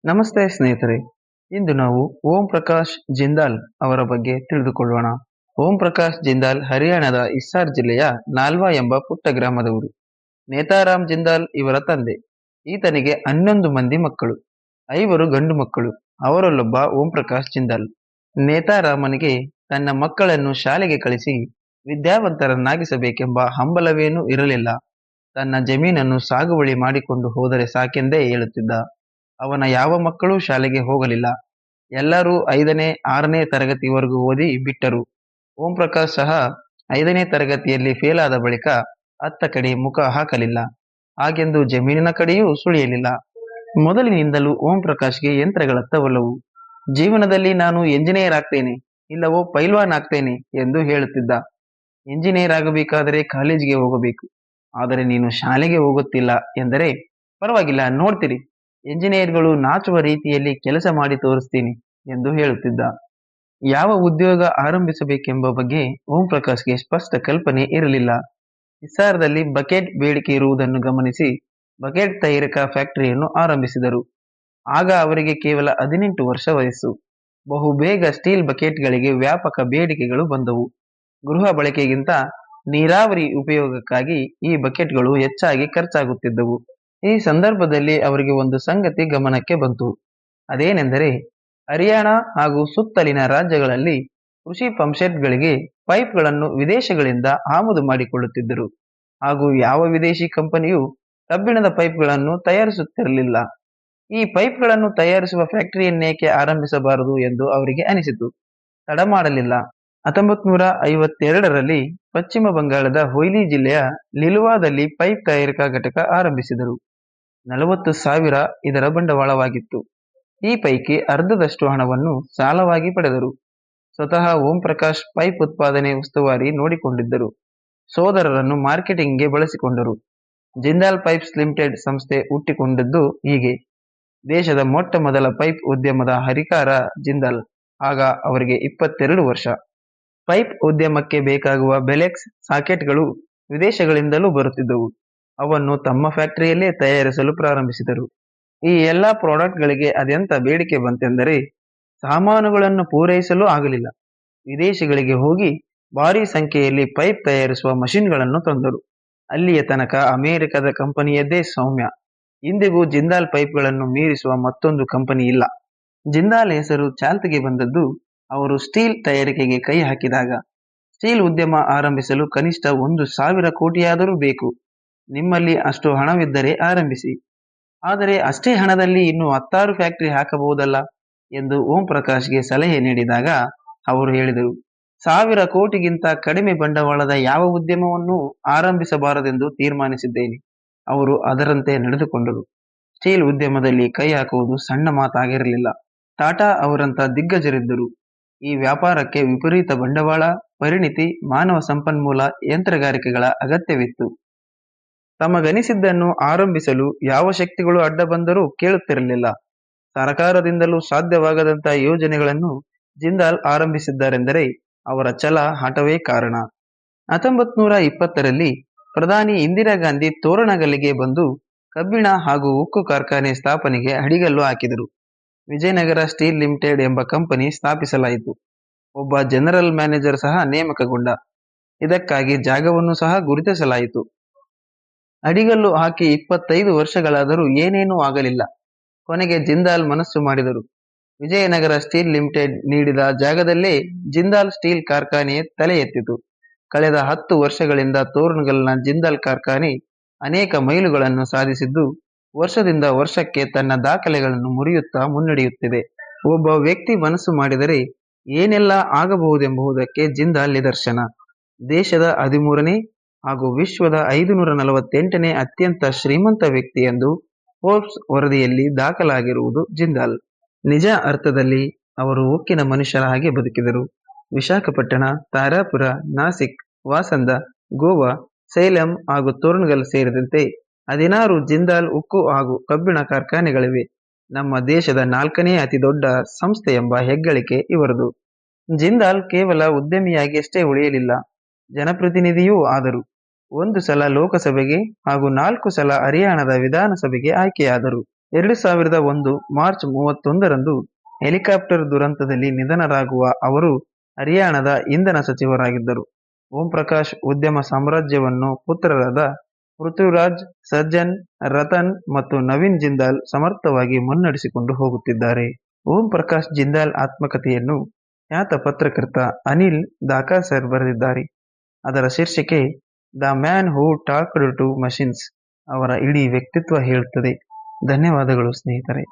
ನಮಸ್ತೆ ಸ್ನೇಹಿತರೆ. ಇಂದು ನಾವು ಓಂ ಪ್ರಕಾಶ್ ಜಿಂದಾಲ್ ಅವರ ಬಗ್ಗೆ ತಿಳಿದುಕೊಳ್ಳೋಣ. ಓಂ ಪ್ರಕಾಶ್ ಜಿಂದಾಲ್ ಹರಿಯಾಣದ ಹಿಸ್ಸಾರ್ ಜಿಲ್ಲೆಯ ನಾಲ್ವಾ ಎಂಬ ಪುಟ್ಟ ಗ್ರಾಮದವರು. ನೇತಾರಾಮ್ ಜಿಂದಾಲ್ ಇವರ ತಂದೆ. ಈತನಿಗೆ 11 ಮಂದಿ ಮಕ್ಕಳು, 5 ಗಂಡು ಮಕ್ಕಳು. ಅವರಲ್ಲೊಬ್ಬ ಓಂ ಪ್ರಕಾಶ್ ಜಿಂದಾಲ್. ನೇತಾರಾಮನಿಗೆ ತನ್ನ ಮಕ್ಕಳನ್ನು ಶಾಲೆಗೆ ಕಳಿಸಿ ವಿದ್ಯಾವಂತರನ್ನಾಗಿಸಬೇಕೆಂಬ ಹಂಬಲವೇನೂ ಇರಲಿಲ್ಲ. ತನ್ನ ಜಮೀನನ್ನು ಸಾಗುವಳಿ ಮಾಡಿಕೊಂಡು ಹೋದರೆ ಸಾಕೆಂದೇ ಹೇಳುತ್ತಿದ್ದ. ಅವನ ಯಾವ ಮಕ್ಕಳೂ ಶಾಲೆಗೆ ಹೋಗಲಿಲ್ಲ. ಎಲ್ಲರೂ 5ನೇ 6ನೇ ತರಗತಿವರೆಗೂ ಓದಿ ಬಿಟ್ಟರು. ಓಂ ಪ್ರಕಾಶ್ ಸಹ 5ನೇ ತರಗತಿಯಲ್ಲಿ ಫೇಲಾದ ಬಳಿಕ ಅತ್ತ ಕಡೆ ಮುಖ ಹಾಕಲಿಲ್ಲ. ಹಾಗೆಂದು ಜಮೀನಿನ ಕಡೆಯೂ ಸುಳಿಯಲಿಲ್ಲ. ಮೊದಲಿನಿಂದಲೂ ಓಂ ಪ್ರಕಾಶ್ಗೆ ಯಂತ್ರಗಳತ್ತ ಒಲವು. ಜೀವನದಲ್ಲಿ ನಾನು ಎಂಜಿನಿಯರ್ ಆಗ್ತೇನೆ, ಇಲ್ಲವೋ ಪೈಲ್ವಾನ್ ಆಗ್ತೇನೆ ಎಂದು ಹೇಳುತ್ತಿದ್ದ. ಎಂಜಿನಿಯರ್ ಆಗಬೇಕಾದರೆ ಕಾಲೇಜಿಗೆ ಹೋಗಬೇಕು, ಆದರೆ ನೀನು ಶಾಲೆಗೆ ಹೋಗುತ್ತಿಲ್ಲ ಎಂದರೆ, ಪರವಾಗಿಲ್ಲ ನೋಡ್ತೀರಿ, ಎಂಜಿನಿಯರ್ಗಳು ನಾಚುವ ರೀತಿಯಲ್ಲಿ ಕೆಲಸ ಮಾಡಿ ತೋರಿಸ್ತೀನಿ ಎಂದು ಹೇಳುತ್ತಿದ್ದ. ಯಾವ ಉದ್ಯೋಗ ಆರಂಭಿಸಬೇಕೆಂಬ ಬಗ್ಗೆ ಓಂ ಪ್ರಕಾಶ್ಗೆ ಸ್ಪಷ್ಟ ಕಲ್ಪನೆ ಇರಲಿಲ್ಲ. ಹಿಸ್ಸಾರದಲ್ಲಿ ಬಕೆಟ್ ಬೇಡಿಕೆ ಇರುವುದನ್ನು ಗಮನಿಸಿ ಬಕೆಟ್ ತಯಾರಿಕಾ ಫ್ಯಾಕ್ಟರಿಯನ್ನು ಆರಂಭಿಸಿದರು. ಆಗ ಅವರಿಗೆ ಕೇವಲ 18 ವರ್ಷ ವಯಸ್ಸು. ಬಹುಬೇಗ ಸ್ಟೀಲ್ ಬಕೆಟ್ಗಳಿಗೆ ವ್ಯಾಪಕ ಬೇಡಿಕೆಗಳು ಬಂದವು. ಗೃಹ ಬಳಕೆಗಿಂತ ನೀರಾವರಿ ಉಪಯೋಗಕ್ಕಾಗಿ ಈ ಬಕೆಟ್ಗಳು ಹೆಚ್ಚಾಗಿ ಖರ್ಚಾಗುತ್ತಿದ್ದವು. ಈ ಸಂದರ್ಭದಲ್ಲಿ ಅವರಿಗೆ ಒಂದು ಸಂಗತಿ ಗಮನಕ್ಕೆ ಬಂತು. ಅದೇನೆಂದರೆ, ಹರಿಯಾಣ ಹಾಗೂ ಸುತ್ತಲಿನ ರಾಜ್ಯಗಳಲ್ಲಿ ಕೃಷಿ ಪಂಪ್ಸೆಟ್ಗಳಿಗೆ ಪೈಪ್ಗಳನ್ನು ವಿದೇಶಗಳಿಂದ ಆಮದು ಮಾಡಿಕೊಳ್ಳುತ್ತಿದ್ದರು. ಹಾಗೂ ಯಾವ ವಿದೇಶಿ ಕಂಪನಿಯೂ ಕಬ್ಬಿಣದ ಪೈಪ್ಗಳನ್ನು ತಯಾರಿಸುತ್ತಿರಲಿಲ್ಲ. ಈ ಪೈಪ್ಗಳನ್ನು ತಯಾರಿಸುವ ಫ್ಯಾಕ್ಟರಿಯನ್ನೇಕೆ ಆರಂಭಿಸಬಾರದು ಎಂದು ಅವರಿಗೆ ಅನಿಸಿತು. ತಡ ಮಾಡಲಿಲ್ಲ. 1952ರಲ್ಲಿ ಪಶ್ಚಿಮ ಬಂಗಾಳದ ಹುಯ್ಲಿ ಜಿಲ್ಲೆಯ ಲಿಲುವಾದಲ್ಲಿ ಪೈಪ್ ತಯಾರಿಕಾ ಘಟಕ ಆರಂಭಿಸಿದರು. 40,000 ಇದರ ಬಂಡವಾಳವಾಗಿತ್ತು. ಈ ಪೈಕಿ ಅರ್ಧದಷ್ಟು ಹಣವನ್ನು ಸಾಲವಾಗಿ ಪಡೆದರು. ಸ್ವತಃ ಓಂ ಪ್ರಕಾಶ್ ಪೈಪ್ ಉತ್ಪಾದನೆ ಉಸ್ತುವಾರಿ ನೋಡಿಕೊಂಡಿದ್ದರು. ಸೋದರರನ್ನು ಮಾರ್ಕೆಟಿಂಗ್ಗೆ ಬಳಸಿಕೊಂಡರು. ಜಿಂದಾಲ್ ಪೈಪ್ಸ್ ಲಿಮಿಟೆಡ್ ಸಂಸ್ಥೆ ಹುಟ್ಟಿಕೊಂಡದ್ದು ಹೀಗೆ. ದೇಶದ ಮೊಟ್ಟ ಮೊದಲ ಪೈಪ್ ಉದ್ಯಮದ ಹರಿಕಾರ ಜಿಂದಾಲ್. ಆಗ ಅವರಿಗೆ 22 ವರ್ಷ. ಪೈಪ್ ಉದ್ಯಮಕ್ಕೆ ಬೇಕಾಗುವ ಬೆಲೆಕ್ಸ್ ಸಾಕೆಟ್ಗಳು ವಿದೇಶಗಳಿಂದಲೂ ಬರುತ್ತಿದ್ದವು. ಅವನ್ನು ತಮ್ಮ ಫ್ಯಾಕ್ಟರಿಯಲ್ಲೇ ತಯಾರಿಸಲು ಪ್ರಾರಂಭಿಸಿದರು. ಈ ಎಲ್ಲ ಪ್ರಾಡಕ್ಟ್ಗಳಿಗೆ ಅದೆಂಥ ಬೇಡಿಕೆ ಬಂತೆಂದರೆ, ಸಾಮಾನುಗಳನ್ನು ಪೂರೈಸಲು ಆಗಲಿಲ್ಲ. ವಿದೇಶಗಳಿಗೆ ಹೋಗಿ ಭಾರೀ ಸಂಖ್ಯೆಯಲ್ಲಿ ಪೈಪ್ ತಯಾರಿಸುವ ಮಷಿನ್ಗಳನ್ನು ತಂದರು. ಅಲ್ಲಿಯ ತನಕ ಅಮೆರಿಕದ ಕಂಪನಿಯದ್ದೇ ಸೌಮ್ಯ. ಇಂದಿಗೂ ಜಿಂದಾಲ್ ಪೈಪ್ಗಳನ್ನು ಮೀರಿಸುವ ಮತ್ತೊಂದು ಕಂಪನಿ ಇಲ್ಲ. ಜಿಂದಾಲ್ ಹೆಸರು ಚಾಲ್ತಿಗೆ ಬಂದದ್ದು ಅವರು ಸ್ಟೀಲ್ ತಯಾರಿಕೆಗೆ ಕೈ ಹಾಕಿದಾಗ. ಸ್ಟೀಲ್ ಉದ್ಯಮ ಆರಂಭಿಸಲು ಕನಿಷ್ಠ 1,000 ಕೋಟಿಯಾದರೂ ಬೇಕು. ನಿಮ್ಮಲ್ಲಿ ಅಷ್ಟು ಹಣವಿದ್ದರೆ ಆರಂಭಿಸಿ, ಆದರೆ ಅಷ್ಟೇ ಹಣದಲ್ಲಿ ಇನ್ನೂ 10 ಫ್ಯಾಕ್ಟರಿ ಹಾಕಬಹುದಲ್ಲ ಎಂದು ಓಂ ಪ್ರಕಾಶ್ಗೆ ಸಲಹೆ ನೀಡಿದಾಗ ಅವರು ಹೇಳಿದರು, 1,000 ಕೋಟಿಗಿಂತ ಕಡಿಮೆ ಬಂಡವಾಳದ ಯಾವ ಉದ್ಯಮವನ್ನೂ ಆರಂಭಿಸಬಾರದೆಂದು ತೀರ್ಮಾನಿಸಿದ್ದೇನೆ. ಅವರು ಅದರಂತೆ ನಡೆದುಕೊಂಡರು. ಸ್ಟೀಲ್ ಉದ್ಯಮದಲ್ಲಿ ಕೈ ಹಾಕುವುದು ಸಣ್ಣ ಮಾತಾಗಿರಲಿಲ್ಲ. ಟಾಟಾ ಅವರಂಥ ದಿಗ್ಗಜರಿದ್ದರು. ಈ ವ್ಯಾಪಾರಕ್ಕೆ ವಿಪರೀತ ಬಂಡವಾಳ, ಪರಿಣಿತಿ, ಮಾನವ ಸಂಪನ್ಮೂಲ, ಯಂತ್ರಗಾರಿಕೆಗಳ ಅಗತ್ಯವಿತ್ತು. ತಮಗನಿಸಿದ್ದನ್ನು ಆರಂಭಿಸಲು ಯಾವ ಶಕ್ತಿಗಳು ಅಡ್ಡ ಬಂದರೂ ಕೇಳುತ್ತಿರಲಿಲ್ಲ. ಸರಕಾರದಿಂದಲೂ ಸಾಧ್ಯವಾಗದಂಥ ಯೋಜನೆಗಳನ್ನು ಜಿಂದಾಲ್ ಆರಂಭಿಸಿದ್ದಾರೆಂದರೆ ಅವರ ಛಲ, ಹಠವೇ ಕಾರಣ. 1920ರಲ್ಲಿ ಪ್ರಧಾನಿ ಇಂದಿರಾ ಗಾಂಧಿ ತೋರಣಗಲ್ಲಿಗೆ ಬಂದು ಕಬ್ಬಿಣ ಹಾಗೂ ಉಕ್ಕು ಕಾರ್ಖಾನೆ ಸ್ಥಾಪನೆಗೆ ಅಡಿಗಲ್ಲು ಹಾಕಿದರು. ವಿಜಯನಗರ ಸ್ಟೀಲ್ ಲಿಮಿಟೆಡ್ ಎಂಬ ಕಂಪನಿ ಸ್ಥಾಪಿಸಲಾಯಿತು. ಒಬ್ಬ ಜನರಲ್ ಮ್ಯಾನೇಜರ್ ಸಹ ನೇಮಕಗೊಂಡ. ಇದಕ್ಕಾಗಿ ಜಾಗವನ್ನು ಸಹ ಗುರುತಿಸಲಾಯಿತು. ಅಡಿಗಲ್ಲು ಹಾಕಿ 25 ವರ್ಷಗಳಾದರೂ ಏನೇನೂ ಆಗಲಿಲ್ಲ. ಕೊನೆಗೆ ಜಿಂದಾಲ್ ಮನಸ್ಸು ಮಾಡಿದರು. ವಿಜಯನಗರ ಸ್ಟೀಲ್ ಲಿಮಿಟೆಡ್ ನೀಡಿದ ಜಾಗದಲ್ಲೇ ಜಿಂದಾಲ್ ಸ್ಟೀಲ್ ಕಾರ್ಖಾನೆ ತಲೆ ಎತ್ತಿತು. ಕಳೆದ 10 ವರ್ಷಗಳಿಂದ ತೋರಣಗಲ್ನ ಜಿಂದಾಲ್ ಕಾರ್ಖಾನೆ ಅನೇಕ ಮೈಲುಗಳನ್ನು ಸಾಧಿಸಿದ್ದು, ವರ್ಷದಿಂದ ವರ್ಷಕ್ಕೆ ತನ್ನ ದಾಖಲೆಗಳನ್ನು ಮುರಿಯುತ್ತಾ ಮುನ್ನಡೆಯುತ್ತಿದೆ. ಒಬ್ಬ ವ್ಯಕ್ತಿ ಮನಸ್ಸು ಮಾಡಿದರೆ ಏನೆಲ್ಲ ಆಗಬಹುದೆಂಬುದಕ್ಕೆ ಜಿಂದಾಲ್ ನಿದರ್ಶನ. ದೇಶದ 13ನೇ ಹಾಗೂ ವಿಶ್ವದ 548ನೇ ಅತ್ಯಂತ ಶ್ರೀಮಂತ ವ್ಯಕ್ತಿ ಎಂದು ಫೋರ್ಬ್ಸ್ ವರದಿಯಲ್ಲಿ ದಾಖಲಾಗಿರುವುದು ಜಿಂದಾಲ್. ನಿಜ ಅರ್ಥದಲ್ಲಿ ಅವರು ಉಕ್ಕಿನ ಮನುಷ್ಯರ ಹಾಗೆ ಬದುಕಿದರು. ವಿಶಾಖಪಟ್ಟಣ, ತಾರಾಪುರ, ನಾಸಿಕ್, ವಾಸಂದ, ಗೋವಾ, ಸೈಲಂ ಹಾಗೂ ತೋರಣಗಲ್ ಸೇರಿದಂತೆ 16 ಜಿಂದಾಲ್ ಉಕ್ಕು ಹಾಗೂ ಕಬ್ಬಿಣ ಕಾರ್ಖಾನೆಗಳಿವೆ. ನಮ್ಮ ದೇಶದ 4ನೇ ಅತಿ ದೊಡ್ಡ ಸಂಸ್ಥೆ ಎಂಬ ಹೆಗ್ಗಳಿಕೆ ಇವರದು. ಜಿಂದಾಲ್ ಕೇವಲ ಉದ್ಯಮಿಯಾಗಿಯಷ್ಟೇ ಉಳಿಯಲಿಲ್ಲ, ಜನಪ್ರತಿನಿಧಿಯೂ ಆದರು. 1 ಸಲ ಲೋಕಸಭೆಗೆ ಹಾಗೂ 4 ಸಲ ಹರಿಯಾಣದ ವಿಧಾನಸಭೆಗೆ ಆಯ್ಕೆಯಾದರು. 2001 ಮಾರ್ಚ್ 31ರಂದು ಹೆಲಿಕಾಪ್ಟರ್ ದುರಂತದಲ್ಲಿ ನಿಧನರಾಗುವ ಅವರು ಹರಿಯಾಣದ ಇಂಧನ ಸಚಿವರಾಗಿದ್ದರು. ಓಂ ಪ್ರಕಾಶ್ ಉದ್ಯಮ ಸಾಮ್ರಾಜ್ಯವನ್ನು ಪುತ್ರರಾದ ಪೃಥ್ವಿರಾಜ್, ಸಜ್ಜನ್, ರತನ್ ಮತ್ತು ನವೀನ್ ಜಿಂದಾಲ್ ಸಮರ್ಥವಾಗಿ ಮುನ್ನಡೆಸಿಕೊಂಡು ಹೋಗುತ್ತಿದ್ದಾರೆ. ಓಂ ಪ್ರಕಾಶ್ ಜಿಂದಾಲ್ ಆತ್ಮಕಥೆಯನ್ನು ಖ್ಯಾತ ಪತ್ರಕರ್ತ ಅನಿಲ್ ದಾಕಾಸರ್ ಬರೆದಿದ್ದಾರೆ. ಅದರ ಶೀರ್ಷಿಕೆ the man who talked to machines. ಅವರ ಇಡೀ ವ್ಯಕ್ತಿತ್ವ ಹೇಳುತ್ತದೆ. ಧನ್ಯವಾದಗಳು ಸ್ನೇಹಿತರೆ.